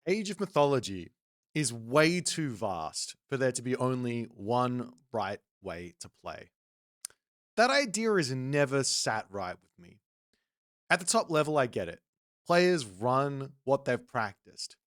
Age of Mythology is way too vast for there to be only one right way to play. That idea has never sat right with me. At the top level, I get it. Players run what they've practiced.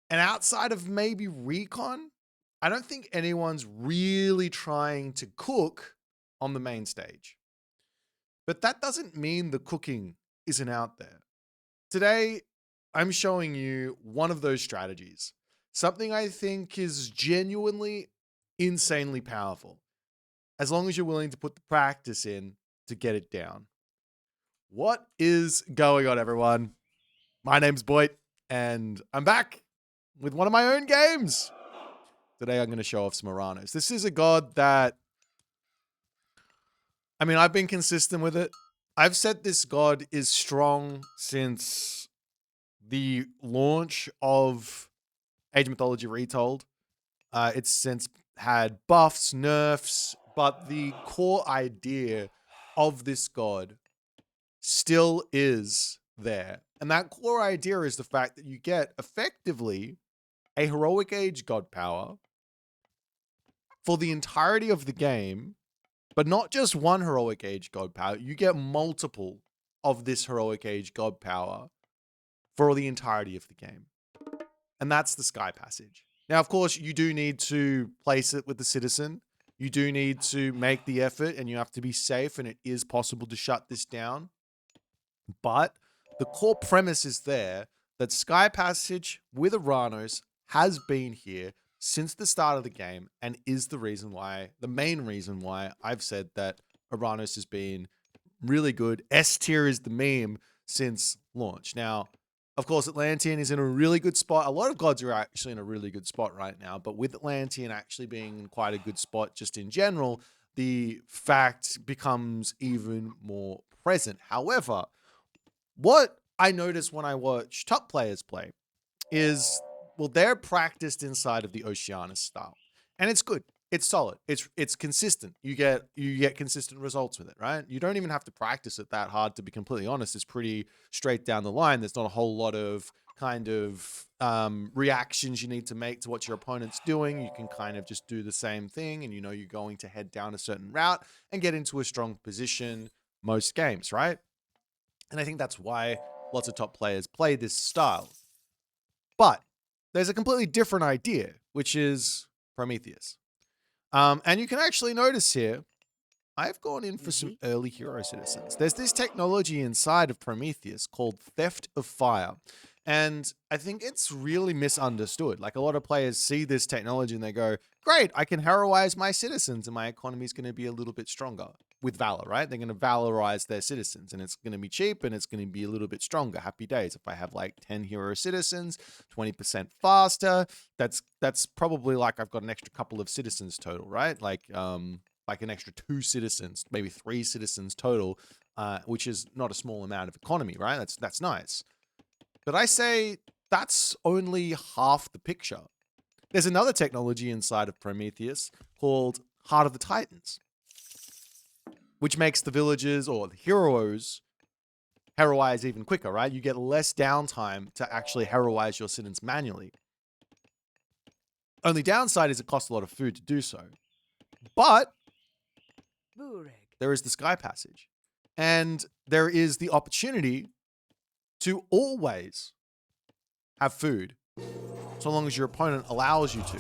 And outside of maybe recon, I don't think anyone's really trying to cook on the main stage. But that doesn't mean the cooking isn't out there. Today, I'm showing you one of those strategies. Something I think is genuinely insanely powerful, as long as you're willing to put the practice in to get it down. What is going on, everyone? My name's Boit, and I'm back with one of my own games. Today, I'm going to show off some Oranos. This is a god that, I've been consistent with it. I've said this god is strong since the launch of Age of Mythology Retold. It's since had buffs, nerfs, but the core idea of this god still is there. And that core idea is the fact that you get effectively a heroic age god power for the entirety of the game, but not just one heroic age god power. You get multiple of this heroic age god power for the entirety of the game. And that's the Sky Passage. Now, of course, you do need to place it with the citizen. You do need to make the effort, and you have to be safe, and it is possible to shut this down. But the core premise is there that Sky Passage with Oranos has been here since the start of the game and is the main reason why I've said that Oranos has been really good. S tier is the meme since launch. Now, of course, Atlantean is in a really good spot. A lot of gods are actually in a really good spot right now, but with Atlantean actually being in quite a good spot just in general, the fact becomes even more present. However, what I notice when I watch top players play is, well, they're practiced inside of the Oceanus style, and it's good. It's solid. It's consistent. You get consistent results with it, right? You don't even have to practice it that hard, to be completely honest. It's pretty straight down the line. There's not a whole lot of kind of reactions you need to make to what your opponent's doing. You can kind of just do the same thing, and you're going to head down a certain route and get into a strong position most games, right? And I think that's why lots of top players play this style. But there's a completely different idea, which is Prometheus. And you can actually notice here, I've gone in for some early hero citizens. There's this technology inside of Prometheus called Theft of Fire. And I think it's really misunderstood. Like, a lot of players see this technology and they go, great, I can heroize my citizens and my economy is going to be a little bit stronger with Valor, right? They're going to valorize their citizens and it's going to be cheap and it's going to be a little bit stronger. Happy days. If I have like 10 hero citizens, 20% faster, that's probably like I've got an extra couple of citizens total, right? Like an extra 2 citizens, maybe 3 citizens total, which is not a small amount of economy, right? That's nice. But I say that's only half the picture. There's another technology inside of Prometheus called Heart of the Titans, which makes the villagers or the heroes heroize even quicker, right? You get less downtime to actually heroize your citizens manually. Only downside is it costs a lot of food to do so. But there is the Sky Passage. And there is the opportunity to always have food, so long as your opponent allows you to.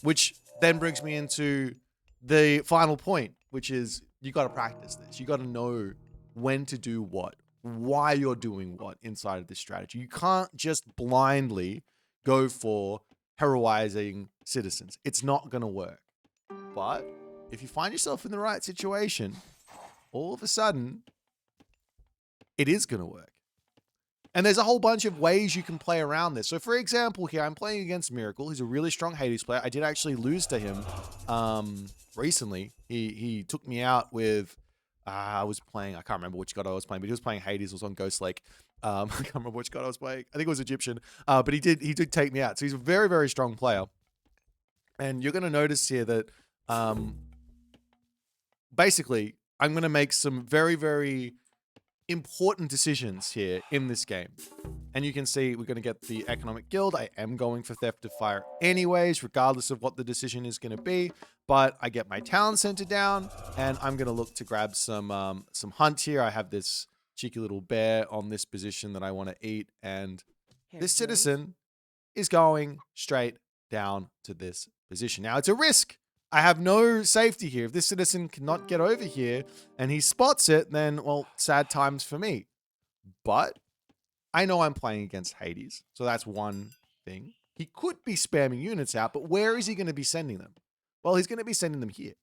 Which then brings me into the final point, which is you got to practice this. You got to know when to do what, why you're doing what inside of this strategy. You can't just blindly go for heroizing citizens. It's not going to work. But if you find yourself in the right situation, all of a sudden, it is going to work. And there's a whole bunch of ways you can play around this. So, for example, here, I'm playing against Miracle. He's a really strong Hades player. I did actually lose to him recently. He took me out with... I can't remember which god I was playing, but he was playing Hades. It was on Ghost Lake. I can't remember which god I was playing. I think it was Egyptian. But he did take me out. So he's a very, very strong player. And you're going to notice here that basically, I'm going to make some very, very important decisions here in this game. And you can see we're going to get the economic guild. I am going for theft of fire anyways, regardless of what the decision is going to be. But I get my town center down, and I'm going to look to grab some hunt here. I have this cheeky little bear on this position that I want to eat, and this citizen is going straight down to this position. Now, it's a risk. I have no safety here. If this citizen cannot get over here and he spots it, then, well, sad times for me. But I know I'm playing against Hades, so that's one thing. He could be spamming units out, but where is he going to be sending them? Well, he's going to be sending them here.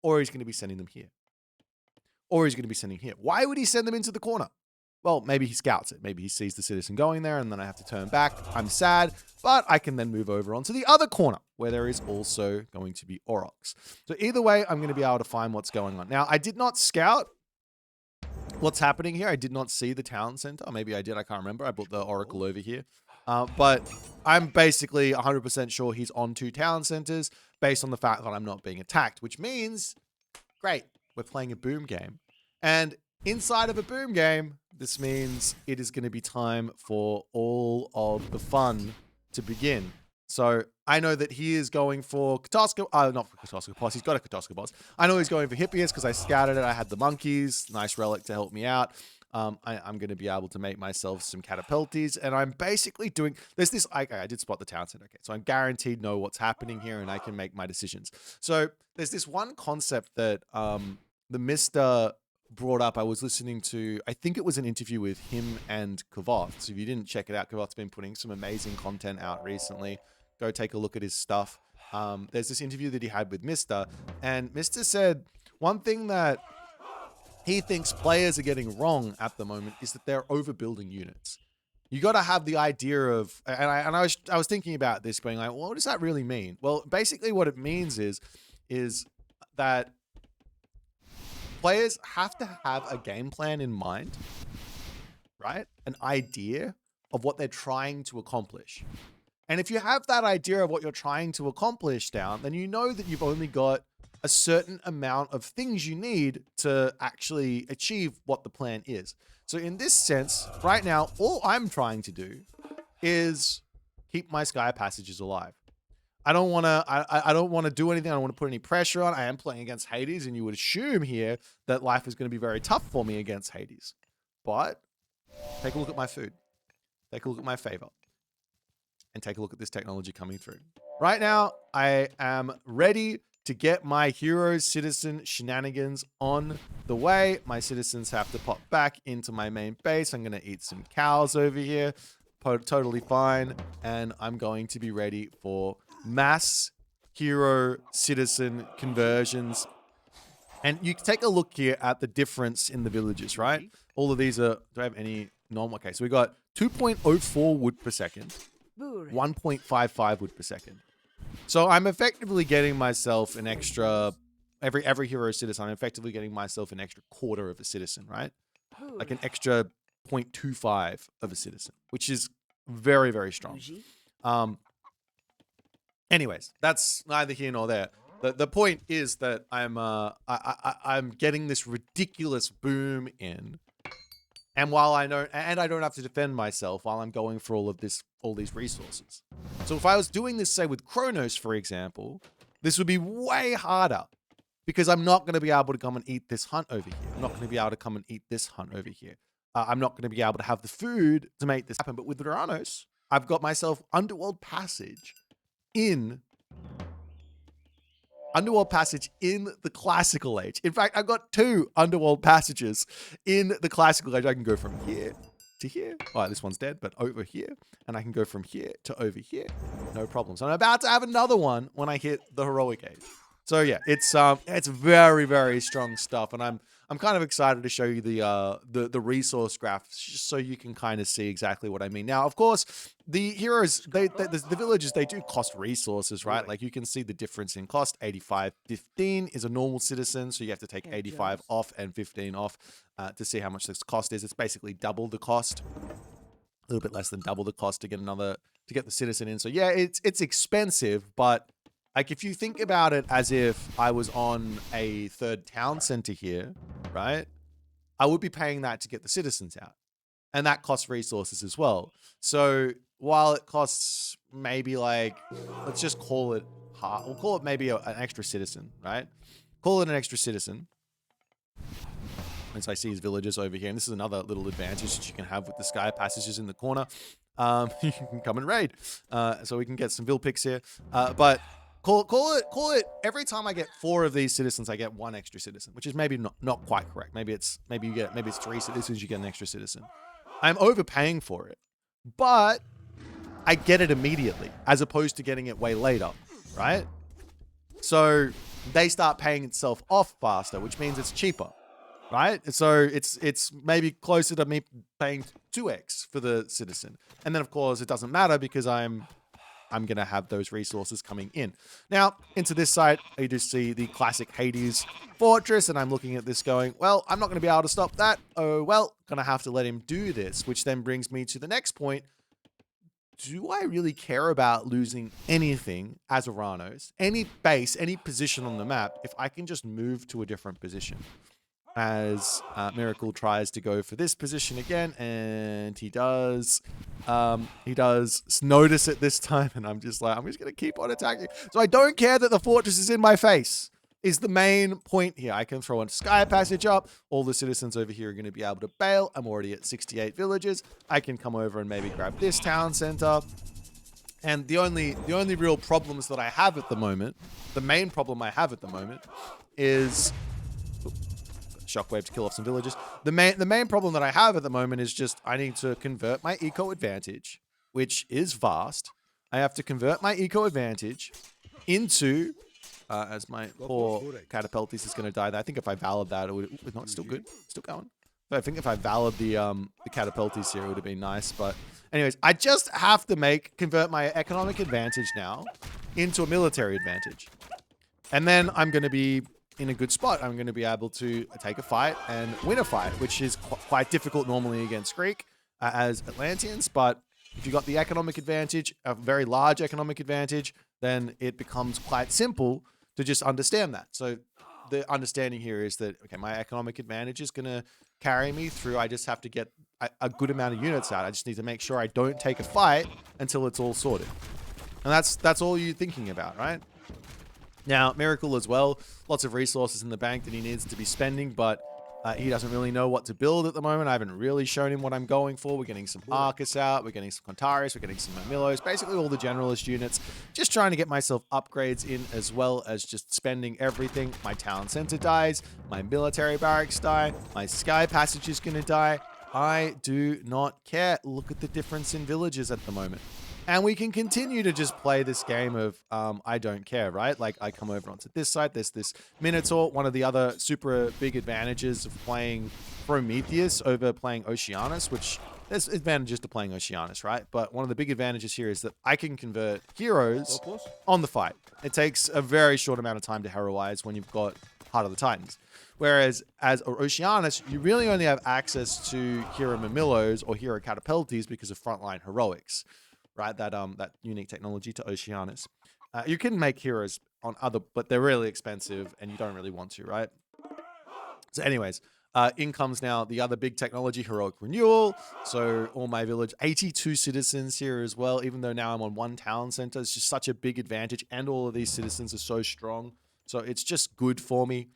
Or he's going to be sending them here. Or he's going to be sending here. Why would he send them into the corner? Well, maybe he scouts it. Maybe he sees the citizen going there, and then I have to turn back. I'm sad, but I can then move over onto the other corner, where there is also going to be Aurochs. So either way, I'm going to be able to find what's going on. Now, I did not scout what's happening here. I did not see the town center. Or maybe I did. I can't remember. I brought the Oracle over here. But I'm basically 100% sure he's on 2 town centers based on the fact that I'm not being attacked, which means, great, we're playing a boom game. And inside of a boom game, this means it is going to be time for all of the fun to begin. So I know that he is going for not for Catoscopos. He's got a Catoscopos. I know he's going for Hippias because I scouted it. I had the monkeys, nice relic to help me out. I'm going to be able to make myself some catapultes, and I'm basically doing. There's this. I did spot the town center. Okay, so I'm guaranteed know what's happening here, and I can make my decisions. So there's this one concept that the Mister brought up. I was listening to, I think it was an interview with him and Kavoth. So if you didn't check it out, Kavoth's been putting some amazing content out recently. Go take a look at his stuff. There's this interview that he had with Mister, and Mister said one thing that he thinks players are getting wrong at the moment is that they're overbuilding units. You got to have the idea of, and I was thinking about this, being like, well, what does that really mean? Well, basically what it means is that players have to have a game plan in mind, right? An idea of what they're trying to accomplish. And if you have that idea of what you're trying to accomplish down, then you know that you've only got a certain amount of things you need to actually achieve what the plan is. So in this sense, right now, all I'm trying to do is keep my sky passages alive. I don't want to. I don't want to do anything. I don't want to put any pressure on. I am playing against Hades, and you would assume here that life is going to be very tough for me against Hades. But take a look at my food. Take a look at my favor. And take a look at this technology coming through. Right now, I am ready to get my hero citizen shenanigans on the way. My citizens have to pop back into my main base. I'm going to eat some cows over here. Totally fine. And I'm going to be ready for mass hero citizen conversions. And you can take a look here at the difference in the villages, right? All of these are, do I have any normal? Okay, so we got 2.04 wood per second, 1.55 wood per second. So I'm effectively getting myself an extra, every hero citizen, I'm effectively getting myself an extra quarter of a citizen, right? Like an extra 0.25 of a citizen, which is very, very strong. Anyways, that's neither here nor there. The point is that I'm getting this ridiculous boom in, and while I don't have to defend myself while I'm going for all these resources. So if I was doing this, say with Chronos, for example, this would be way harder because I'm not going to be able to come and eat this hunt over here. I'm not going to be able to come and eat this hunt over here. I'm not going to be able to have the food to make this happen. But with Oranos, I've got myself Underworld Passage in the Classical Age. In fact, I've got 2 Underworld Passages in the Classical Age. I can go from here to here. Oh, this one's dead, but over here. And I can go from here to over here. No problems. I'm about to have another one when I hit the Heroic Age. So yeah, it's very, very strong stuff. And I'm kind of excited to show you the resource graph just so you can kind of see exactly what I mean. Now, of course, the heroes, the villages, they do cost resources, right? Like you can see the difference in cost. 85.15 is a normal citizen, so you have to take 85 off and 15 off to see how much this cost is. It's basically double the cost, a little bit less than double the cost to get the citizen in. So yeah, it's expensive, but like if you think about it as if I was on a 3rd town center here, right? I would be paying that to get the citizens out. And that costs resources as well. So while it costs maybe like, let's just call it half, we'll call it maybe an extra citizen, right? Call it an extra citizen. As I see his villagers over here, and this is another little advantage that you can have with the sky passages in the corner. You can come and raid, so we can get some vill picks here. But call it. Every time I get 4 of these citizens, I get 1 extra citizen, which is maybe not quite correct. Maybe it's 3 citizens, you get an extra citizen. I'm overpaying for it, but I get it immediately as opposed to getting it way later, right? So they start paying itself off faster, which means it's cheaper. Right? So it's maybe closer to me paying 2x for the citizen. And then of course it doesn't matter because I'm going to have those resources coming in. Now, into this side, you just see the classic Hades fortress, and I'm looking at this going, well, I'm not going to be able to stop that. Oh, well, going to have to let him do this, which then brings me to the next point. Do I really care about losing anything as Oranos, any base, any position on the map, if I can just move to a different position? As Miracle tries to go for this position again, and he does notice it this time, and I'm just going to keep on attacking. So I don't care that the fortress is in my face, is the main point here. I can throw a sky passage up. All the citizens over here are going to be able to bail. I'm already at 68 villages. I can come over and maybe grab this town center. And the only real problems that I have at the moment, the main problem I have at the moment is... Shockwave to kill off some villagers. The main problem that I have at the moment is just I need to convert my eco advantage, which is vast. I have to convert my eco advantage into, as my poor Catapultis is going to die there. I think if I valid that, it would not still good, still going. But I think if I valid the Catapultis here, it would have been nice. But anyways, I just have to convert my economic advantage now into a military advantage, and then I'm going to be in a good spot. I'm going to be able to take a fight and win a fight, which is quite difficult normally against Greek as Atlanteans. But if you've got the economic advantage, a very large economic advantage, then it becomes quite simple to just understand that. So the understanding here is that, okay, my economic advantage is going to carry me through. I just have to get a good amount of units out. I just need to make sure I don't take a fight until it's all sorted. And that's all you're thinking about, right? Now, Miracle as well, lots of resources in the bank that he needs to be spending, but he doesn't really know what to build at the moment. I haven't really shown him what I'm going for. We're getting some Arcus out, we're getting some Contarius, we're getting some Mamillos, basically all the generalist units. Just trying to get myself upgrades in as well as just spending everything. My town center dies, my military barracks die, my sky passage is going to die. I do not care. Look at the difference in villages at the moment. And we can continue to just play this game of I don't care, right? Like I come over onto this side, there's this Minotaur. One of the other super big advantages of playing Prometheus over playing Oceanus, which there's advantages to playing Oceanus, right? But one of the big advantages here is that I can convert heroes on the fight. It takes a very short amount of time to heroize when you've got Heart of the Titans. Whereas as Oceanus, you really only have access to Hero Mamillos or Hero Catapultis because of frontline heroics. Right, that unique technology to Oceanus. You can make heroes on other, but they're really expensive and you don't really want to, right? So anyways, in comes now the other big technology, Heroic Renewal. So all my village, 82 citizens here as well, even though now I'm on 1 town center. It's just such a big advantage and all of these citizens are so strong. So it's just good for me.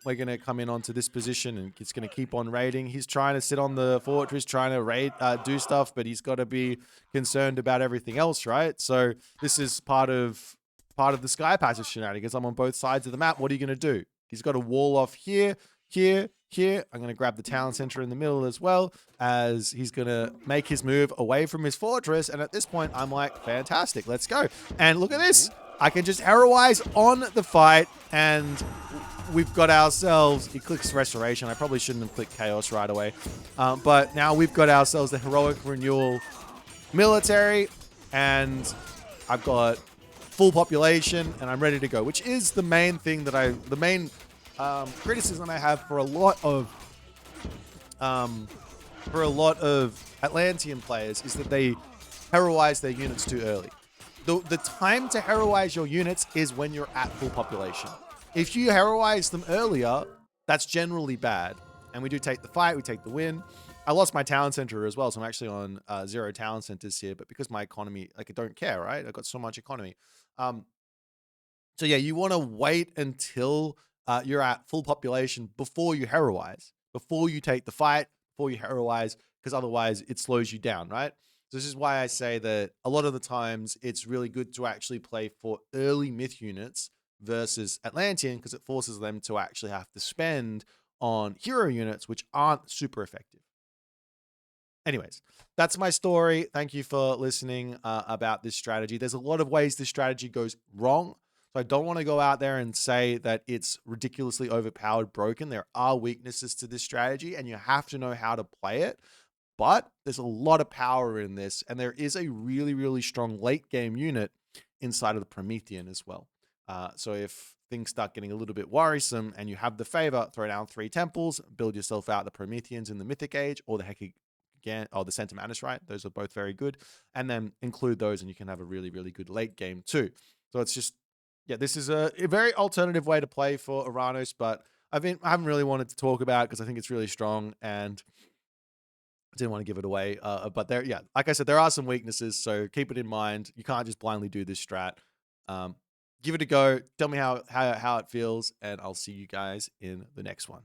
We're going to come in onto this position and it's going to keep on raiding. He's trying to sit on the fortress, trying to raid, do stuff, but he's got to be concerned about everything else, right? So this is part of the sky passage shenanigans. I'm on both sides of the map. What are you going to do? He's got a wall off here, here, here. I'm going to grab the town center in the middle as well, as he's going to make his move away from his fortress. And at this point, I'm like, fantastic, let's go. And look at this. I can just heroize on the fight, and we've got ourselves, he clicks Restoration. I probably shouldn't have clicked Chaos right away. But now we've got ourselves the Heroic Renewal military, and I've got full population, and I'm ready to go, which is the main thing that the main criticism I have for a lot of Atlantean players is that they heroize their units too early. The time to heroize your units is when you're at full population. If you heroize them earlier, that's generally bad. and we do take the fight, we take the win. I lost my talent center as well, so I'm actually on 0 talent centers here, but because my economy, like, I don't care, right? I've got so much economy. So yeah, you want to wait until you're at full population before you heroize, before you take the fight, before you heroize, because otherwise it slows you down, right? So this is why I say that a lot of the times it's really good to actually play for early myth units versus Atlantean, because it forces them to actually have to spend on hero units, which aren't super effective. Anyways, that's my story. Thank you for listening about this strategy. There's a lot of ways this strategy goes wrong. So I don't want to go out there and say that it's ridiculously overpowered, broken. There are weaknesses to this strategy, and you have to know how to play it. But there's a lot of power in this, and there is a really, really strong late game unit inside of the Promethean as well. So if things start getting a little bit worrisome and you have the favor, throw down 3 temples, build yourself out the Prometheans in the Mythic Age, or the the Centamanus, right? Those are both very good. And then include those and you can have a really, really good late game too. So it's just, yeah, this is a very alternative way to play for Oranos, but I haven't really wanted to talk about it because I think it's really strong and I didn't want to give it away. But there, yeah, like I said, there are some weaknesses. So keep it in mind. You can't just blindly do this strat. Give it a go. Tell me how it feels, and I'll see you guys in the next one.